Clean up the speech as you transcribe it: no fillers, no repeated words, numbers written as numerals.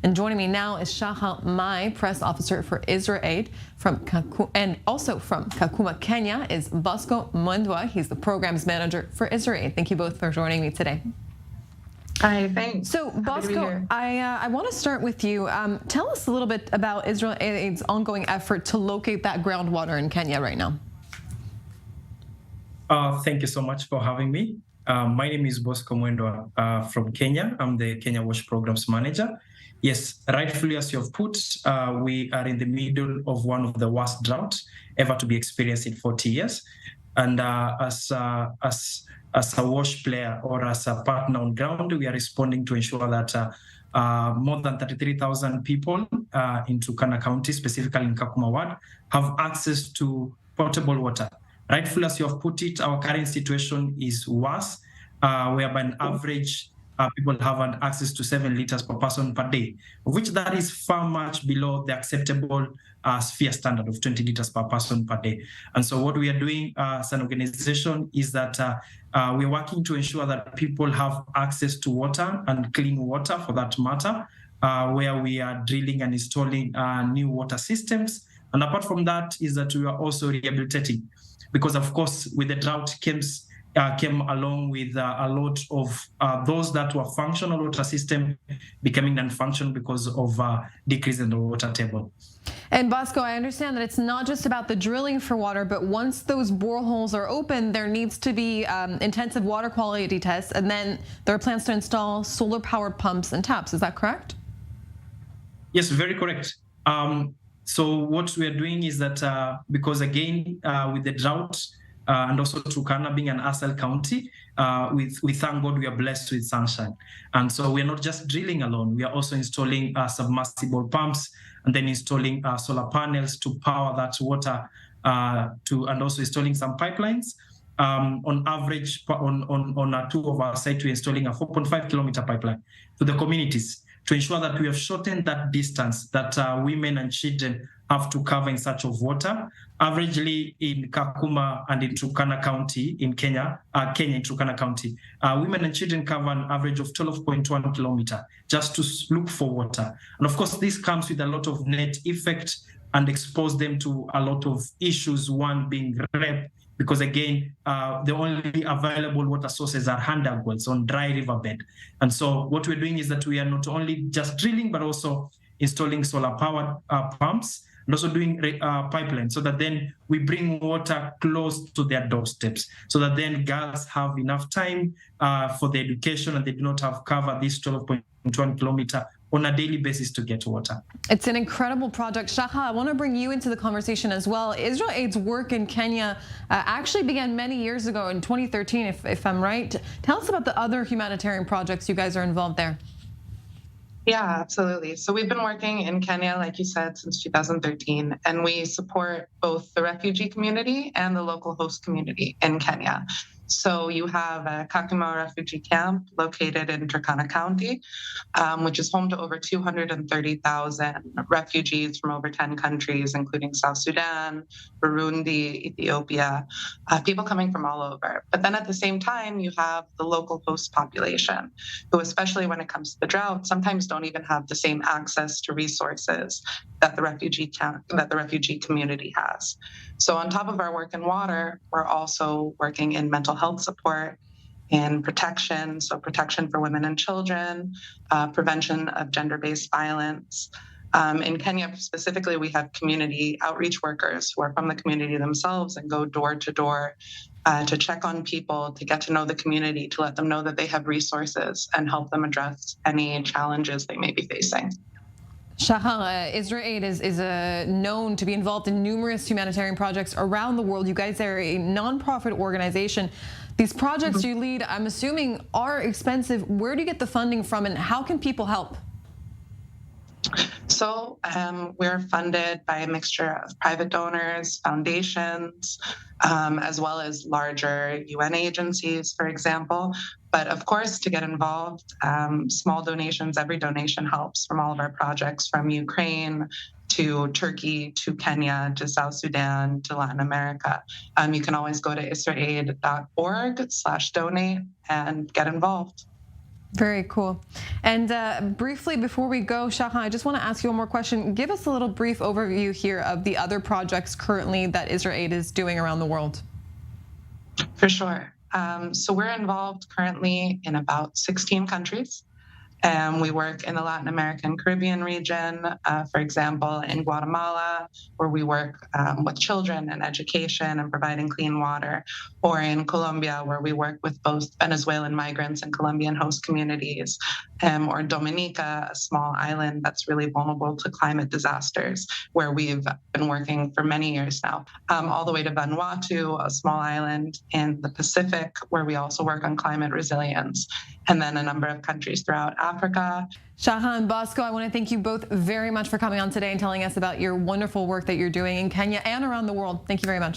And joining me now is Shachar, press officer for IsraAID and also from Kakuma, Kenya, is Bosco Mwendwa. He's the programs manager for IsraAID. Thank you both for joining me today. Hi, thanks. So, Bosco, I want to start with you. Tell us a little bit about IsraAID's ongoing effort to locate that groundwater in Kenya right now. Thank you so much for having me. My name is Bosco Mwendwa from Kenya. I'm the Kenya WASH Programs Manager. Yes, rightfully, as you have put, we are in the middle of one of the worst droughts ever to be experienced in 40 years. And as a WASH player or as a partner on ground, we are responding to ensure that more than 33,000 people in Turkana County, specifically in Kakuma Ward, have access to potable water. Rightfully, as you have put it, our current situation is worse, whereby on average, people have access to 7 liters per person per day, of which that is far much below the acceptable sphere standard of 20 liters per person per day. And so what we are doing as an organization is that we're working to ensure that people have access to water and clean water for that matter, where we are drilling and installing new water systems. And apart from that is that we are also rehabilitating, because of course with the drought came along with a lot of those that were functional water system becoming non-functional because of decrease in the water table. And Bosco, I understand that it's not just about the drilling for water, but once those boreholes are open, there needs to be intensive water quality tests, and then there are plans to install solar-powered pumps and taps. Is that correct? Yes, very correct. So what we are doing is that because again, with the drought, and also Turkana being an ASL county, we thank God we are blessed with sunshine. And so we are not just drilling alone, we are also installing submersible pumps and then installing solar panels to power that water, and also installing some pipelines. On average, on 2 of our sites, we're installing a 4.5 kilometer pipeline to the communities to ensure that we have shortened that distance that women and children have to cover in search of water. Averagely in Kakuma and in Turkana County in Kenya in Turkana County, women and children cover an average of 12.1 kilometer just to look for water. And of course, this comes with a lot of net effect and expose them to a lot of issues, one being rape, because again, the only available water sources are hand dug wells on dry riverbed. And so what we're doing is that we are not only just drilling, but also installing solar-powered pumps and also doing pipelines, so that then we bring water close to their doorsteps, so that then girls have enough time for the education and they do not have cover this 12.1 kilometer on a daily basis to get water. It's an incredible project. Shachar, I want to bring you into the conversation as well. IsraAID's work in Kenya actually began many years ago in 2013, if I'm right. Tell us about the other humanitarian projects you guys are involved there. Yeah, absolutely. So we've been working in Kenya, like you said, since 2013, and we support both the refugee community and the local host community in Kenya. So you have a Kakuma refugee camp located in Turkana County, which is home to over 230,000 refugees from over 10 countries, including South Sudan, Burundi, Ethiopia, people coming from all over. But then at the same time, you have the local host population, who, especially when it comes to the drought, sometimes don't even have the same access to resources that the refugee community has. So on top of our work in water, we're also working in mental health support, in protection, so protection for women and children, prevention of gender-based violence. In Kenya specifically, we have community outreach workers who are from the community themselves and go door to door to check on people, to get to know the community, to let them know that they have resources and help them address any challenges they may be facing. Shachar, IsraAID is known to be involved in numerous humanitarian projects around the world. You guys are a nonprofit organization. These projects you lead, I'm assuming, are expensive. Where do you get the funding from, and how can people help? So we're funded by a mixture of private donors, foundations, as well as larger UN agencies, for example. But of course, to get involved, small donations, every donation helps, from all of our projects, from Ukraine to Turkey to Kenya to South Sudan to Latin America. You can always go to israaid.org/donate and get involved. Very cool. And briefly, before we go, Shachar, I just want to ask you one more question. Give us a little brief overview here of the other projects currently that IsraAID is doing around the world. For sure. So we're involved currently in about 16 countries. We work in the Latin American Caribbean region, for example, in Guatemala, where we work with children and education and providing clean water, or in Colombia, where we work with both Venezuelan migrants and Colombian host communities, or Dominica, a small island that's really vulnerable to climate disasters, where we've been working for many years now, all the way to Vanuatu, a small island in the Pacific, where we also work on climate resilience, and then a number of countries throughout Africa. Shachar and Bosco, I want to thank you both very much for coming on today and telling us about your wonderful work that you're doing in Kenya and around the world. Thank you very much.